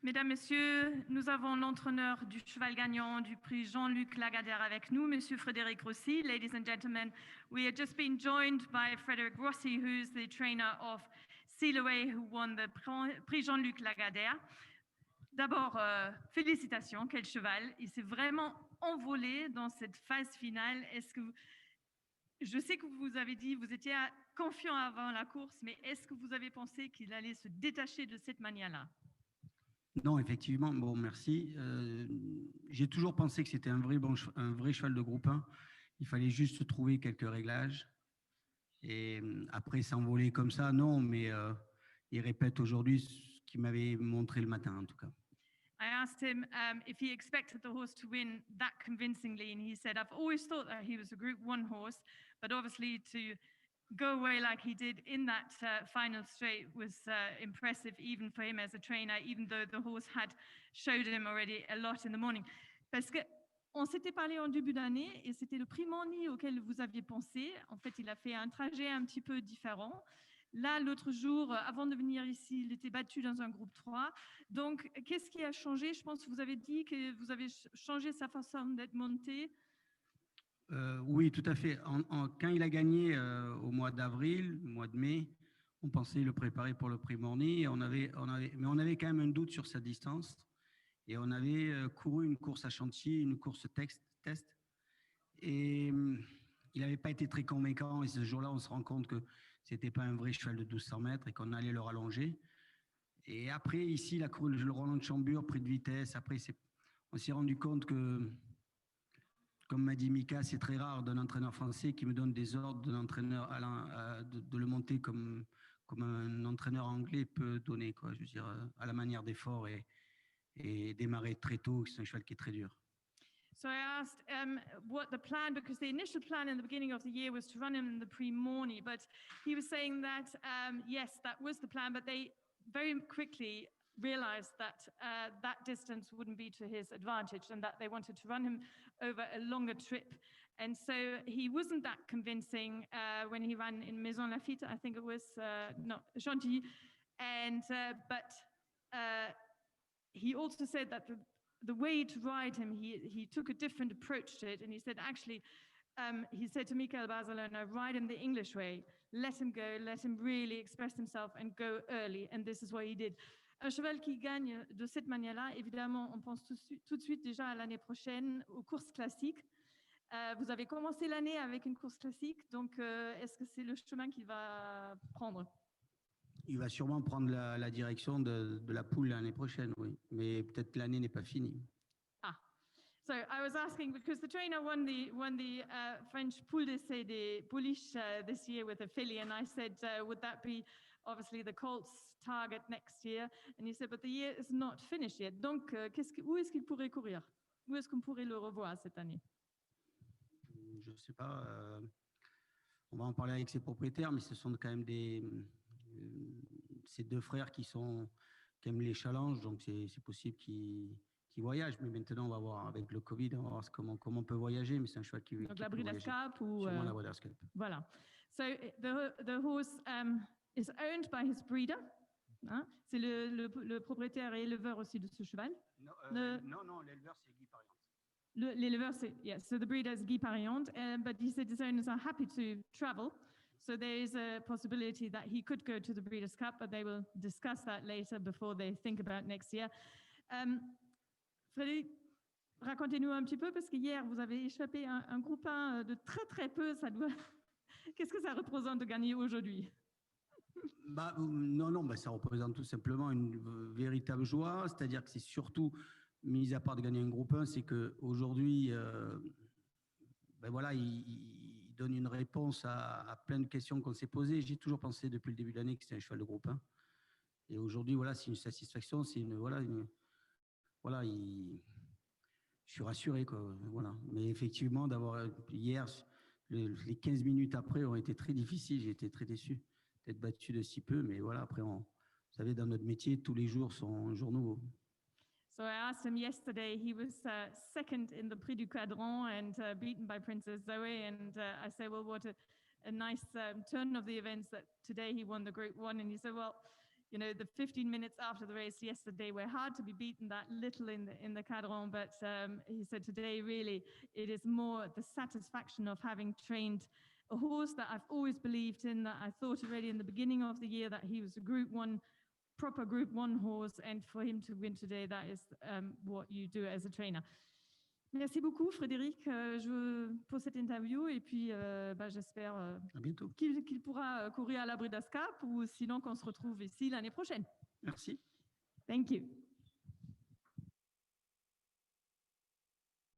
Mesdames, Messieurs, nous avons l'entraîneur du cheval gagnant du prix Jean-Luc Lagardère avec nous, Monsieur Frédéric Rossi. Ladies and gentlemen, we have just been joined by Frédéric Rossi, who's the trainer of Sealaway, who won the prix Jean-Luc Lagardère. D'abord, félicitations, quel cheval. Il s'est vraiment envolé dans cette phase finale. Je sais que vous avez dit, vous étiez confiant avant la course, mais est-ce que vous avez pensé qu'il allait se détacher de cette manière-là? Non, effectivement, bon, merci. J'ai toujours pensé que c'était un vrai cheval de groupe 1. Il fallait juste trouver quelques réglages. Et après, s'envoler comme ça, non, mais il répète aujourd'hui ce qu'il m'avait montré le matin, en tout cas. I asked him if he expected the horse to win that convincingly, and he said, I've always thought that he was a Group 1 horse, but obviously to go away like he did in that final straight was impressive even for him as a trainer, even though the horse had showed him already a lot in the morning. Parce que on s'était parlé en début d'année et c'était le prix Morny auquel vous aviez pensé. En fait, il a fait un trajet un petit peu différent. Là, l'autre jour, avant de venir ici, il était battu dans un groupe 3. Donc, qu'est-ce qui a changé? Je pense que vous avez dit que vous avez changé sa façon d'être monté. Oui, tout à fait. Quand il a gagné au mois d'avril, au mois de mai, on pensait le préparer pour le prix Morny. Mais on avait quand même un doute sur sa distance. Et on avait couru une course à Chantilly, une course test. Et il n'avait pas été très convaincant. Et ce jour-là, on se rend compte que ce n'était pas un vrai cheval de 1200 mètres et qu'on allait le rallonger. Et après, ici, il a couru le Roland de Chambure, pris de vitesse. Après, on s'est rendu compte que, comme m'a dit Mika, c'est très rare d'un entraîneur français qui me donne des ordres d'un entraîneur de le monter comme un entraîneur anglais peut donner, quoi. Je veux dire, à la manière d'effort et démarrer très tôt, c'est un cheval qui est très dur. So I asked what the plan, because the initial plan in the beginning of the year was to run him in the Prix Morny, but he was saying that, yes, that was the plan, but they very quickly realized that that distance wouldn't be to his advantage and that they wanted to run him over a longer trip. And so he wasn't that convincing when he ran in Maison Lafitte, I think it was, no, Chantilly. And, but he also said that the way to ride him, he took a different approach to it. And he said, actually, he said to Michael Barcelona, ride him the English way, let him go, let him really express himself and go early. And this is what he did. Un cheval qui gagne de cette manière-là, évidemment, on pense tout de suite déjà à l'année prochaine, aux courses classiques. Vous avez commencé l'année avec une course classique, donc est-ce que c'est le chemin qu'il va prendre? Il va sûrement prendre la direction de la poule l'année prochaine, oui. Mais peut-être l'année n'est pas finie. Ah. So I was asking because the trainer won the French Poule d'Essai des Pouliches this year with a filly, and I said, would that be obviously the Colts' target next year? And he said, but the year is not finished yet. Donc, où est-ce qu'il pourrait courir? Où est-ce qu'on pourrait le revoir cette année? Je ne sais pas. On va en parler avec ses propriétaires, mais ce sont quand même ces deux frères qui aiment les challenges, donc c'est possible qu'ils voyagent. Mais maintenant, on va voir avec le Covid, on va voir comment on peut voyager, mais c'est un cheval qui donc la Breeders' Cup ou sûrement la Breeders' Cup. Voilà. So the horse is owned by his breeder. Hein? C'est le propriétaire et éleveur aussi de ce cheval. Non, l'éleveur c'est Guy Pariante. L'éleveur, yes. So the breeder is Guy Pariante, but he said his owners are happy to travel. So there is a possibility that he could go to the Breeders' Cup, but they will discuss that later before they think about next year. Frédéric, racontez-nous un petit peu, parce qu'hier, vous avez échappé un groupe 1 de très très peu. Qu'est-ce que ça représente de gagner aujourd'hui? Non, ça représente tout simplement une véritable joie, c'est-à-dire que c'est surtout, mis à part de gagner un groupe 1, c'est qu'aujourd'hui, il donne une réponse à plein de questions qu'on s'est posées. J'ai toujours pensé depuis le début de l'année que c'était un cheval de groupe 1. Et aujourd'hui, c'est une satisfaction, je suis rassuré, quoi, voilà. Mais effectivement, d'avoir hier, les 15 minutes après ont été très difficiles. J'ai été très déçu d'être battu de si peu, mais voilà, après, vous savez, dans notre métier, tous les jours sont un jour nouveau. So I asked him yesterday, he was second in the Prix du Cadran and beaten by Princess Zoe. And I said, well, what a nice turn of the events that today he won the Group 1. And he said, well, you know, the 15 minutes after the race yesterday were hard to be beaten that little in the Cadron, but he said today really it is more the satisfaction of having trained a horse that I've always believed in, that I thought already in the beginning of the year that he was a Group 1, proper Group 1 horse, and for him to win today, that is what you do as a trainer. Merci beaucoup Frédéric pour cette interview et puis j'espère qu'il pourra courir à la Breeders' Cup ou sinon qu'on se retrouve ici l'année prochaine. Merci. Thank you.